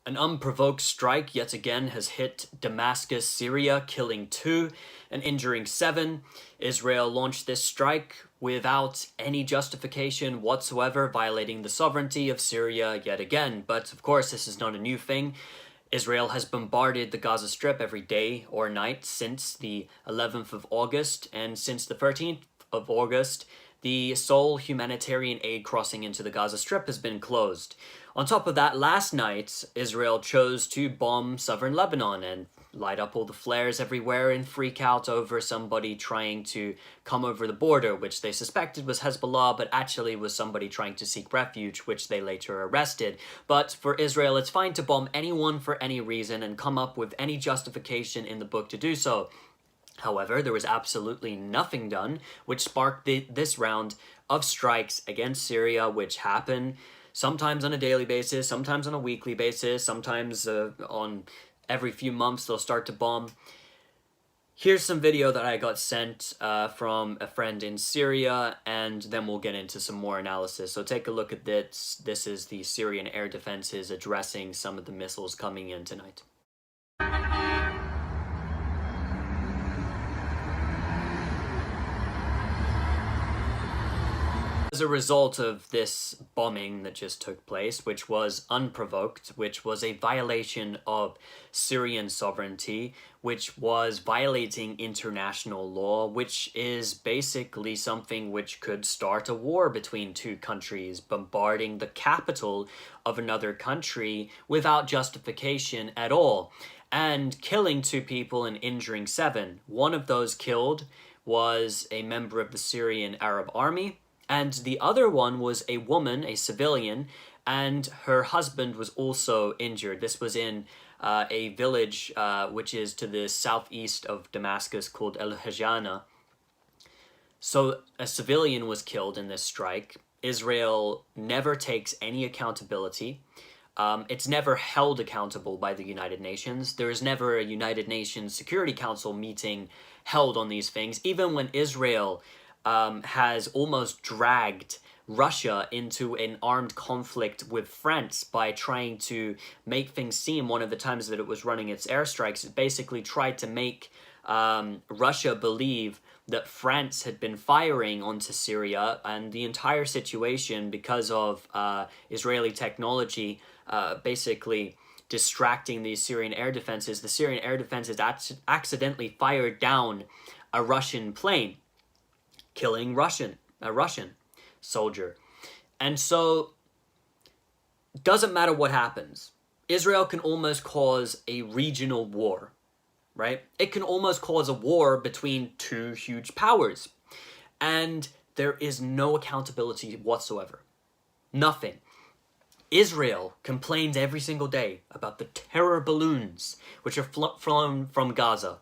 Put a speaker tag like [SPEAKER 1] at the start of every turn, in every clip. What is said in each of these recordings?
[SPEAKER 1] An unprovoked strike yet again has hit Damascus, Syria, killing 2 and injuring 7. Israel launched this strike without any justification whatsoever, violating the sovereignty of Syria yet again. But of course, this is not a new thing. Israel has bombarded the Gaza Strip every day or night since the 11th of August, and since the 13th of August, the sole humanitarian aid crossing into the Gaza Strip has been closed. On top of that, last night, Israel chose to bomb southern Lebanon and light up all the flares everywhere and freak out over somebody trying to come over the border, which they suspected was Hezbollah, but actually was somebody trying to seek refuge, which they later arrested. But for Israel, it's fine to bomb anyone for any reason and come up with any justification in the book to do so. However, there was absolutely nothing done, which sparked this round of strikes against Syria, which happen sometimes on a daily basis, sometimes on a weekly basis, sometimes on every few months they'll start to bomb. Here's some video that I got sent from a friend in Syria, and then we'll get into some more analysis. So take a look at this. This is the Syrian air defenses addressing some of the missiles coming in tonight. As a result of this bombing that just took place, which was unprovoked, which was a violation of Syrian sovereignty, which was violating international law, which is basically something which could start a war between two countries, bombarding the capital of another country without justification at all, and killing 2 people and injuring 7. One of those killed was a member of the Syrian Arab Army, and the other one was a woman, a civilian, and her husband was also injured. This was in a village which is to the southeast of Damascus called El Hajana. So a civilian was killed in this strike. Israel never takes any accountability. It's never held accountable by the United Nations. There is never a United Nations Security Council meeting held on these things. Even when Israel has almost dragged Russia into an armed conflict with France by trying to make things seem, one of the times that it was running its airstrikes, it basically tried to make Russia believe that France had been firing onto Syria, and the entire situation, because of Israeli technology basically distracting the Syrian air defenses, the Syrian air defenses accidentally fired down a Russian plane, killing a Russian soldier. And so, doesn't matter what happens. Israel can almost cause a regional war, right? It can almost cause a war between 2 huge powers. And there is no accountability whatsoever. Nothing. Israel complains every single day about the terror balloons which are flown from Gaza.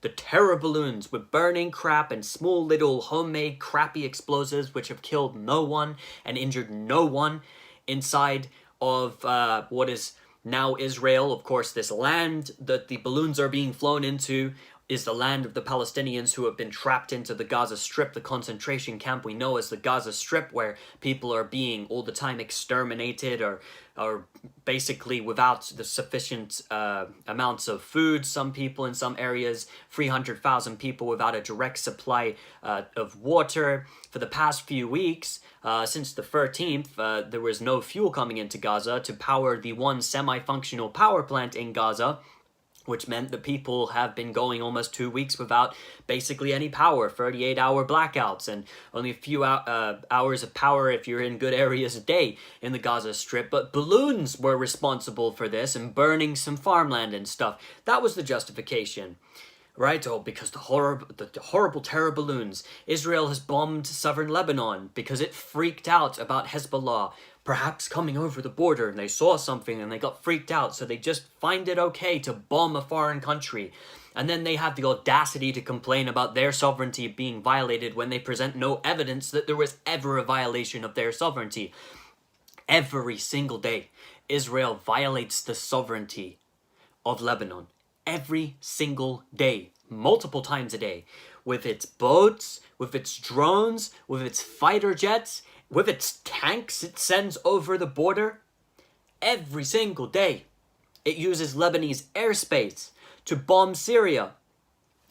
[SPEAKER 1] The terror balloons with burning crap and small little homemade crappy explosives which have killed no one and injured no one inside of what is now Israel. Of course, this land that the balloons are being flown into is the land of the Palestinians who have been trapped into the Gaza Strip, the concentration camp we know as the Gaza Strip, where people are being all the time exterminated or basically without the sufficient amounts of food. Some people in some areas, 300,000 people without a direct supply of water. For the past few weeks, since the 13th, there was no fuel coming into Gaza to power the one semi-functional power plant in Gaza, which meant that people have been going almost 2 weeks without basically any power, 38-hour blackouts, and only a few hours of power if you're in good areas a day in the Gaza Strip. But balloons were responsible for this and burning some farmland and stuff. That was the justification, right? Oh, because the horrible terror balloons. Israel has bombed southern Lebanon because it freaked out about Hezbollah perhaps coming over the border, and they saw something and they got freaked out, so they just find it okay to bomb a foreign country. And then they have the audacity to complain about their sovereignty being violated when they present no evidence that there was ever a violation of their sovereignty. Every single day, Israel violates the sovereignty of Lebanon. Every single day, multiple times a day, with its boats, with its drones, with its fighter jets, with its tanks it sends over the border. every single day. It uses Lebanese airspace to bomb Syria.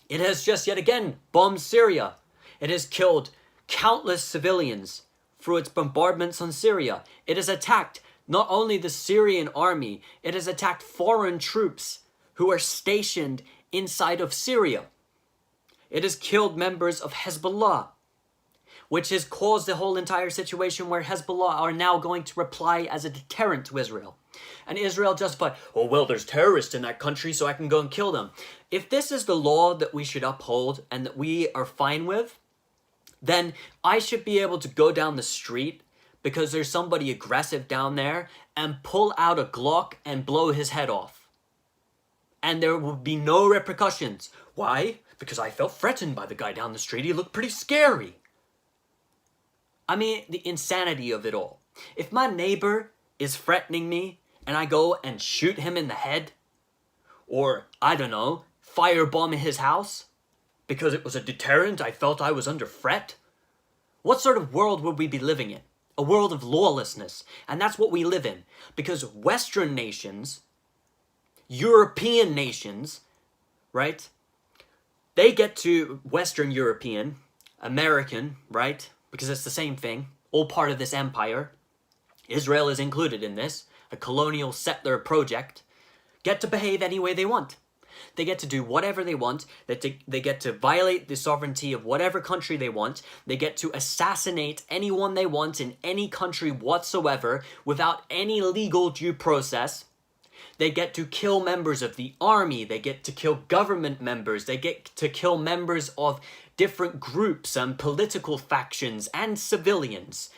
[SPEAKER 1] It has just yet again bombed Syria. It has killed countless civilians through its bombardments on Syria. It has attacked not only the Syrian army, it has attacked foreign troops who are stationed inside of Syria. It has killed members of Hezbollah, which has caused the whole entire situation where Hezbollah are now going to reply as a deterrent to Israel. And Israel justified, oh, well, there's terrorists in that country, so I can go and kill them. If this is the law that we should uphold and that we are fine with, then I should be able to go down the street because there's somebody aggressive down there and pull out a Glock and blow his head off. And there would be no repercussions. Why? Because I felt threatened by the guy down the street. He looked pretty scary. I mean, the insanity of it all. If my neighbor is threatening me and I go and shoot him in the head, or, I don't know, firebomb his house because it was a deterrent, I felt I was under threat, what sort of world would we be living in? A world of lawlessness. And that's what we live in. Because Western nations, European nations, right? They get to Western European, American, right? Because it's the same thing, all part of this empire. Israel is included in this, a colonial settler project, get to behave any way they want. They get to do whatever they want. They get to violate the sovereignty of whatever country they want. They get to assassinate anyone they want in any country whatsoever without any legal due process. They get to kill members of the army. They get to kill government members. They get to kill members of different groups and political factions and civilians.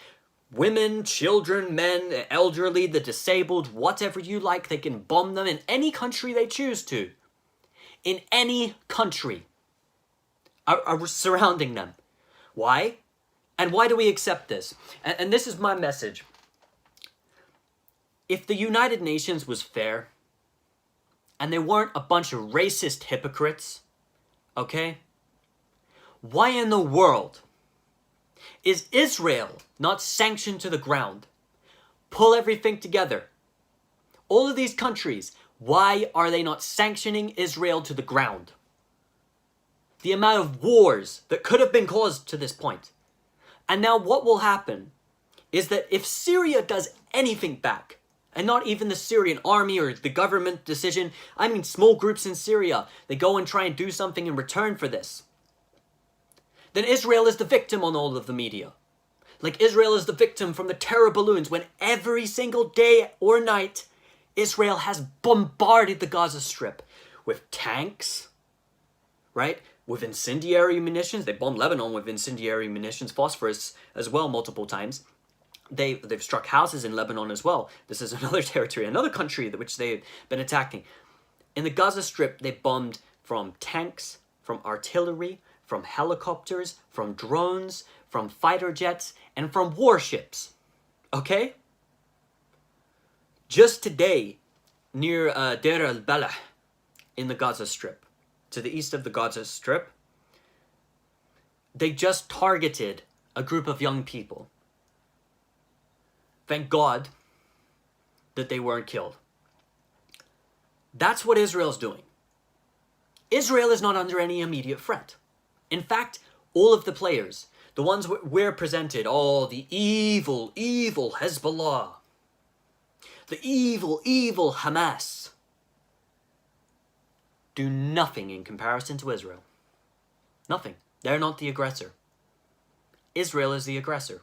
[SPEAKER 1] Women, children, men, elderly, the disabled, whatever you like, they can bomb them in any country they choose to. In any country are surrounding them. Why? And why do we accept this? And this is my message. If the United Nations was fair, and they weren't a bunch of racist hypocrites, okay? Why in the world is Israel not sanctioned to the ground? Pull everything together. All of these countries, why are they not sanctioning Israel to the ground? The amount of wars that could have been caused to this point. And now what will happen is that if Syria does anything back, and not even the Syrian army or the government decision, I mean small groups in Syria, they go and try and do something in return for this, then Israel is the victim on all of the media. Like Israel is the victim from the terror balloons when every single day or night Israel has bombarded the Gaza Strip with tanks, right? With incendiary munitions. They bombed Lebanon with incendiary munitions, phosphorus as well multiple times. They've struck houses in Lebanon as well. This is another territory, another country which they've been attacking. In the Gaza Strip, they bombed from tanks, from artillery, from helicopters, from drones, from fighter jets, and from warships. Okay? Just today, near Deir al-Balah, in the Gaza Strip, to the east of the Gaza Strip, they just targeted a group of young people. Thank God that they weren't killed. That's what Israel's doing. Israel is not under any immediate threat. In fact, all of the players, the ones we're presented, oh, the evil, evil Hezbollah, the evil, evil Hamas, do nothing in comparison to Israel. Nothing. They're not the aggressor. Israel is the aggressor.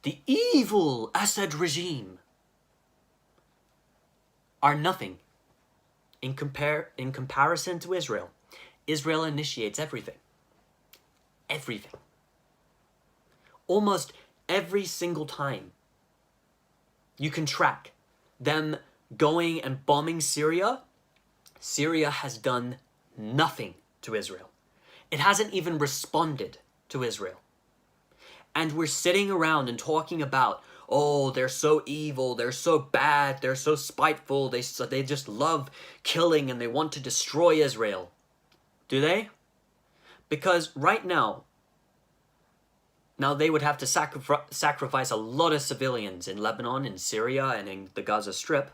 [SPEAKER 1] The evil Assad regime are nothing in comparison to Israel. Israel initiates everything. Everything. Almost every single time you can track them going and bombing Syria, Syria has done nothing to Israel. It hasn't even responded to Israel. And we're sitting around and talking about, oh, they're so evil, they're so bad, they're so spiteful, they just love killing and they want to destroy Israel. Do they? Because right now, Now, they would have to sacrifice a lot of civilians in Lebanon, in Syria, and in the Gaza Strip.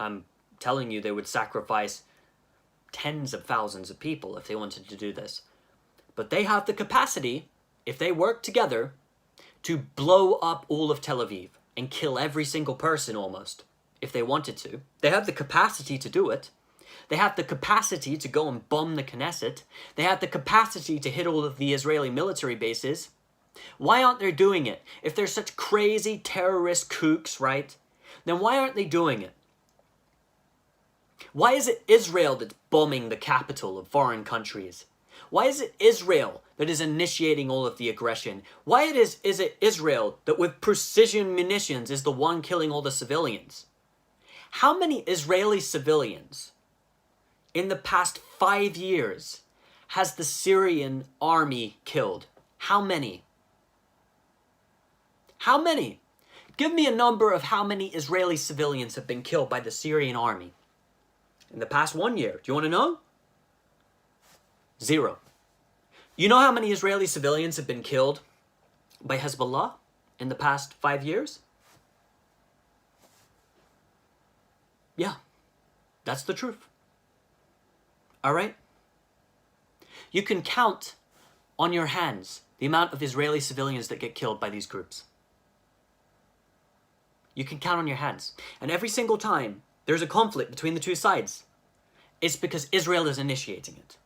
[SPEAKER 1] I'm telling you, they would sacrifice tens of thousands of people if they wanted to do this. But they have the capacity, if they work together, to blow up all of Tel Aviv and kill every single person almost, if they wanted to. They have the capacity to do it. They have the capacity to go and bomb the Knesset. They have the capacity to hit all of the Israeli military bases. Why aren't they doing it? If they're such crazy terrorist kooks, right? Then why aren't they doing it? Why is it Israel that's bombing the capital of foreign countries? Why is it Israel that is initiating all of the aggression? Why is it Israel that with precision munitions is the one killing all the civilians? How many Israeli civilians in the past 5 years has the Syrian army killed? How many? How many? Give me a number of how many Israeli civilians have been killed by the Syrian army in the past 1 year. Do you want to know? 0. You know how many Israeli civilians have been killed by Hezbollah in the past 5 years? Yeah, that's the truth. All right? You can count on your hands the amount of Israeli civilians that get killed by these groups. You can count on your hands. And every single time there's a conflict between the two sides, it's because Israel is initiating it.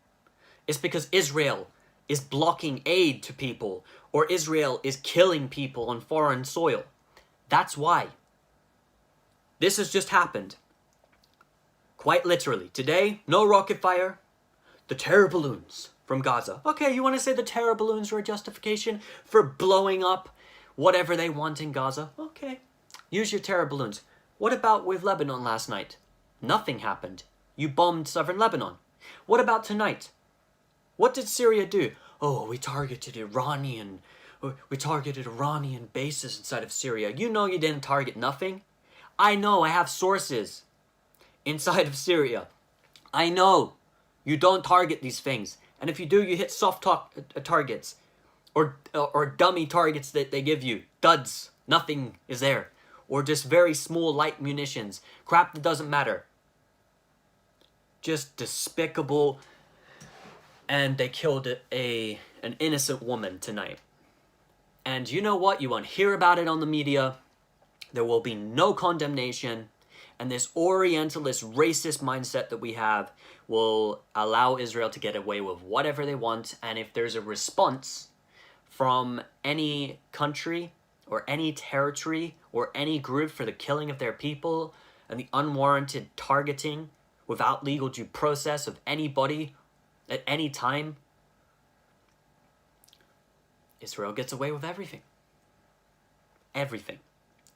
[SPEAKER 1] It's because Israel is blocking aid to people, or Israel is killing people on foreign soil. That's why. This has just happened. Quite literally. Today, no rocket fire. The terror balloons from Gaza. Okay, you want to say the terror balloons are a justification for blowing up whatever they want in Gaza? Okay. Use your terror balloons. What about with Lebanon last night? Nothing happened. You bombed southern Lebanon. What about tonight? What did Syria do? Oh, we targeted Iranian bases inside of Syria. You know you didn't target nothing. I know, I have sources inside of Syria. I know you don't target these things. And if you do, you hit soft targets or dummy targets that they give you. Duds. Nothing is there. Or just very small light munitions. Crap that doesn't matter. Just despicable. And they killed an innocent woman tonight. And you know what? You won't hear about it on the media. There will be no condemnation. And this Orientalist, racist mindset that we have will allow Israel to get away with whatever they want. And if there's a response from any country or any territory or any group for the killing of their people and the unwarranted targeting without legal due process of anybody at any time, Israel gets away with everything. Everything.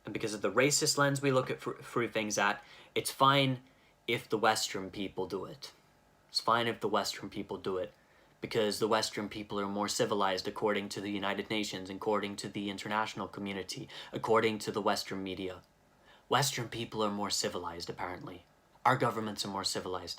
[SPEAKER 1] And because of the racist lens we look at through things at, it's fine if the Western people do it. It's fine if the Western people do it. Because the Western people are more civilized according to the United Nations, according to the international community, according to the Western media. Western people are more civilized, apparently. Our governments are more civilized.